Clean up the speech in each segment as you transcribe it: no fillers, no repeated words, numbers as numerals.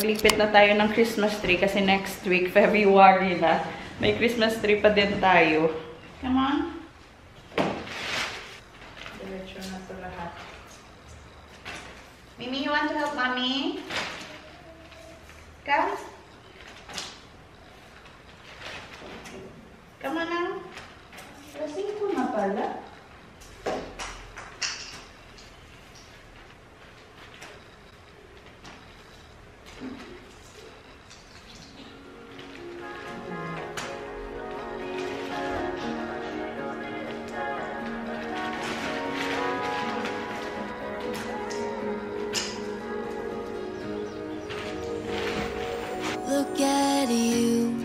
magligpit na tayo ng Christmas tree kasi next week, February na. May Christmas tree pa din tayo. Come on. Diretso na ito lahat. Mimi, you want to help Mommy? Come. Come on now. Lasing ko na pala. Look at you,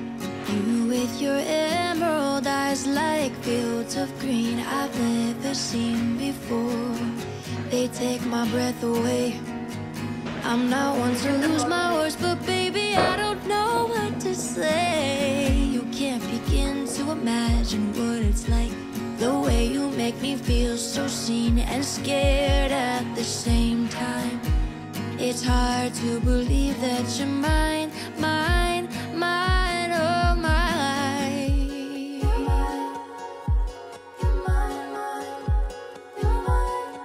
you with your emerald eyes like fields of green I've never seen before. They take my breath away. I'm not one to lose my words, but baby, I don't know what to say. You can't begin to imagine what it's like, the way you make me feel so seen and scared at the same time. It's hard to believe that you're mine, mine, mine, oh mine. You're mine, you're mine, mine, you're mine,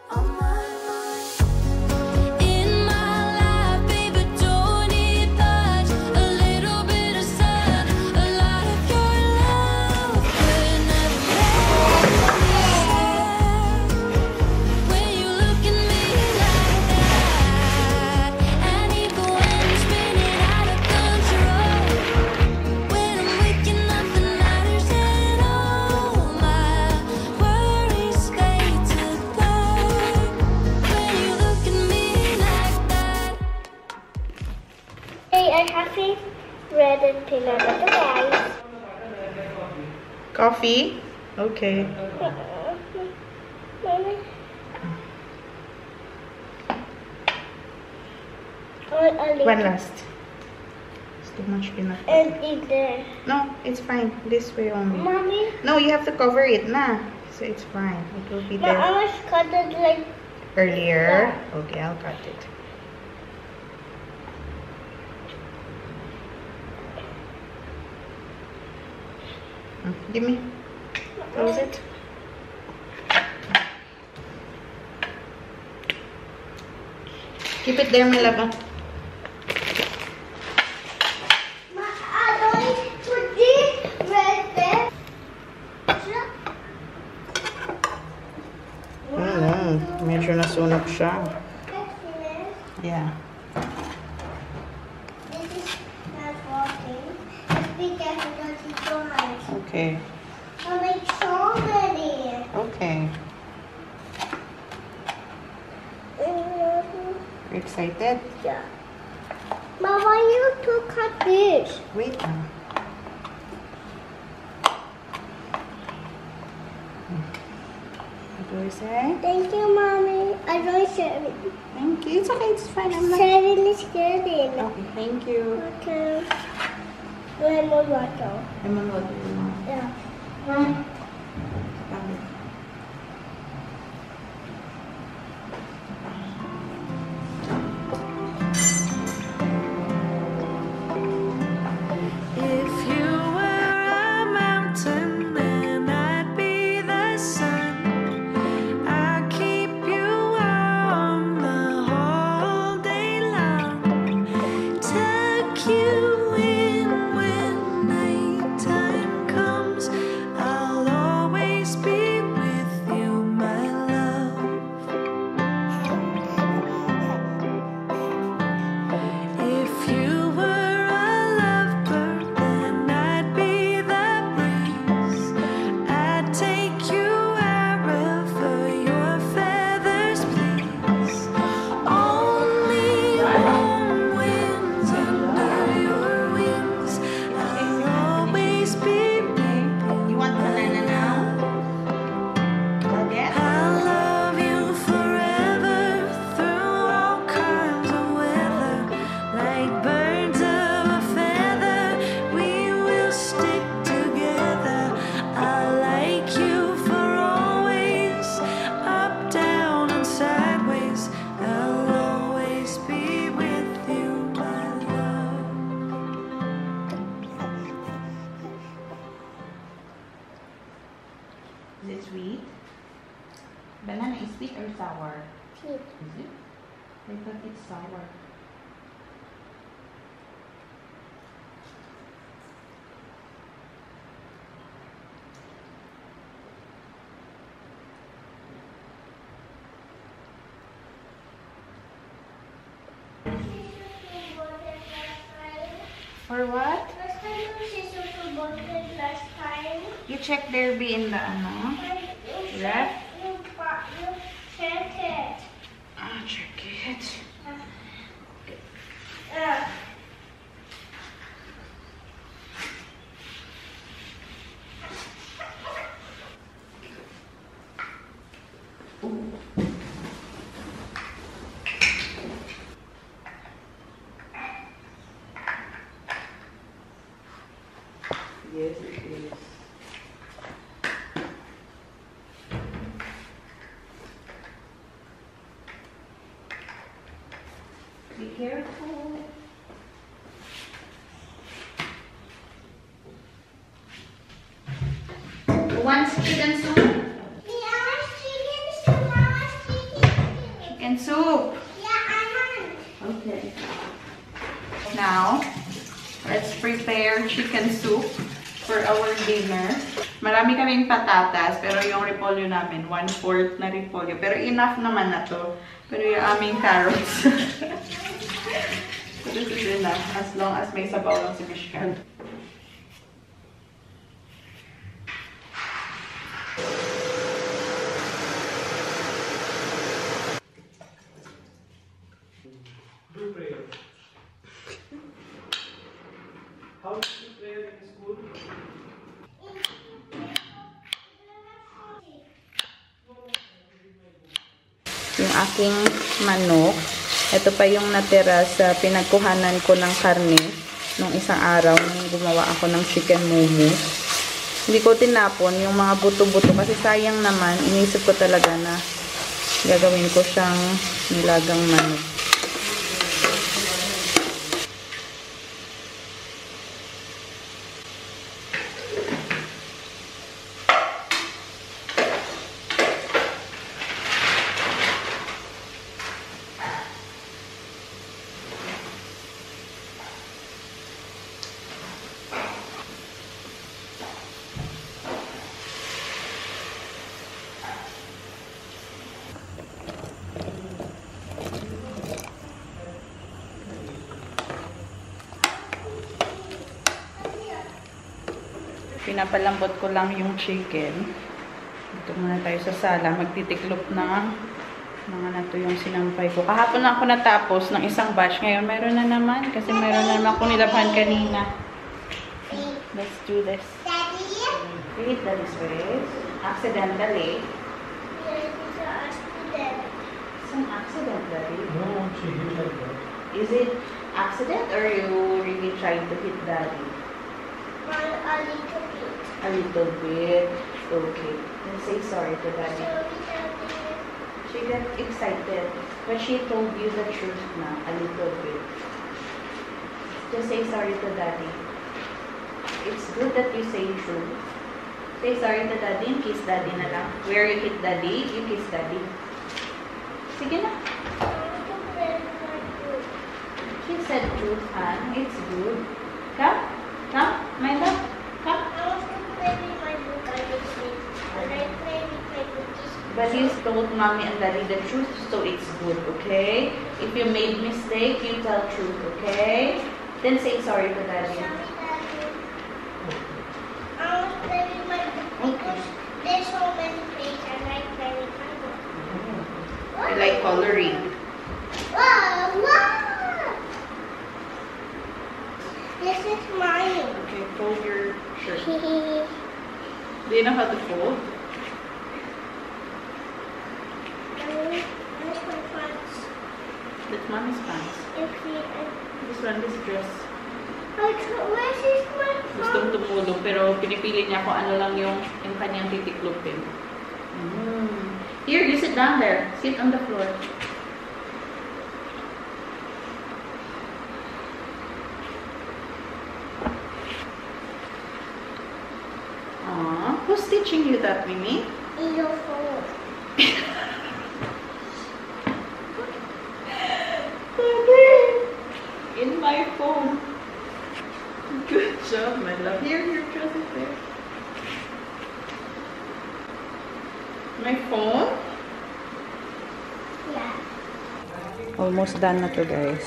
oh mine, mine. In my life, baby, don't need much, a little bit of sun, a lot of your love could never make me sad. When you look at me like that, and even when I'm spinning out of control, when I'm waking up the matters and all my worries fade to black. When you look at me like that. Hey, I have a red and peanut butter guys. Coffee? Okay. Mommy. I'll leave One it last. It's too much peanut butter. and eat there. No, it's fine. This way only. Mommy, No, you have to cover it na. So it's fine. It will be no, I there was cut it like earlier. Okay, I'll cut it. Give me. Close it. Keep it there, my love. I'm going to this red there. Medyo nasunog siya. Yeah. This is not walking. Just be careful, don't eat your hands. Okay. I'll make so many. Okay. You excited? Yeah. But why you to cut this? Wait na. What do I say? Thank you, Mommy. I don't share it. Thank you. It's okay. It's fine. I'm not. Sharing is good. Okay. Thank you. Okay. Lemon water. Lemon water. Yeah. If you were a mountain, then I'd be the sun. I'd keep you warm the whole day long. Tuck you in when nighttime comes. I'll always Sweet or sour? Sweet. Is it? I thought it's sour. For what? Last time you said you bought it last time. You check there be in the ano? Left? You check it. Ah, check it. Yes, it is. Be careful. One chicken soup? Chicken soup. Okay. Now, let's prepare chicken soup for our dinner. Marami kaming patatas, pero yung repolyo namin, 1/4 na repolyo. Pero enough naman na to. Pero yung aming carrots. So this is enough, as long as may sabaw lang si Mishka. How did you play in school? Yung aking manok, ito pa yung natira sa pinagkuhanan ko ng karne nung isang araw nung gumawa ako ng chicken momo. Hindi ko tinapon yung mga buto-buto kasi sayang naman. Inisip ko talaga na gagawin ko siyang nilagang manok. Pinapalambot ko lang yung chicken. Dito muna tayo sa sala. Magtitiklop na mga na to yung sinampay ko. Kahapon na ako natapos ng isang batch. Ngayon, meron na naman. Kasi meron na naman ako nilabhan kanina. Let's do this. Wait, that is right. Accidentally. Some accidentally. No, she did like that. Is it accident or you really trying to hit daddy? A little bit. A little bit. Okay. Then say sorry to daddy. She got excited. But she told you the truth na. A little bit. Just say sorry to daddy. It's good that you say truth. Say sorry to daddy and kiss daddy na lang. Where you hit daddy, you kiss daddy. Sige na. She said truth, Han. It's good. Come. Come, my love. Come. But you told mommy and daddy the truth, so it's good, okay? If you made mistake, you tell truth, okay? Then say sorry to daddy. Because there's so many things I like very color. I like coloring. Wow, wow! This is mine. Okay, fold your shirt. Where's Do you know how to fold? my pants? That's mommy's pants. Okay, This one, this dress. where's is my Gustong pants? tumulong, pero pinipili niya kung ano lang yung kanyang titiklopin. Here, you sit down there. Sit on the floor. Who's teaching you that, Mimi? Your phone. phone. Good job, my love. Here, trust it there. My phone? Yeah. Almost done na to, guys.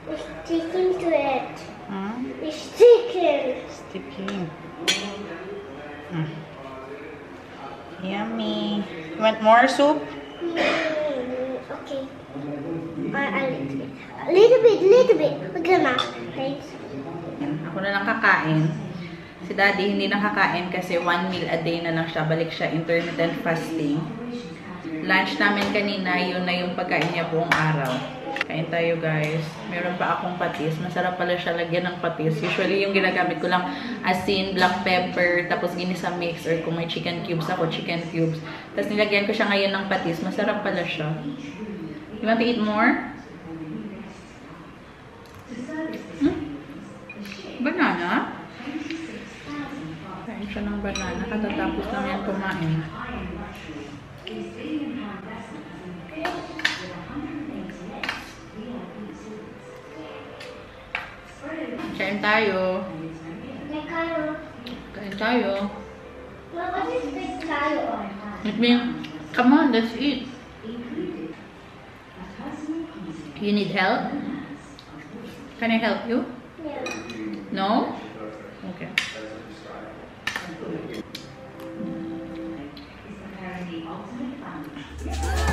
We're sticking to it. Huh? We're sticking. Sticking. Yummy. You want more soup? Okay. A little bit. Okay, ma. Thanks. Yan. Ako na lang kakain. Si Daddy hindi nakakain kasi 1 meal a day na lang siya. Balik siya intermittent fasting. Lunch namin kanina, yun na yung pagkain niya buong araw. Kain tayo, guys. Meron pa akong patis. Masarap pala siya lagyan ng patis. Usually, yung ginagamit ko lang asin, black pepper, tapos ginisa mix, or kung may chicken cubes ako, chicken cubes. Tapos nilagyan ko siya ngayon ng patis. Masarap pala siya. You want to eat more? Banana? Kain siya ng banana. Katatapos lang yan kumain. Kain tayo. Kain tayo. What is pecado? It means, come on, let's eat. You need help? Can I help you? Yeah. No? Okay. Bye.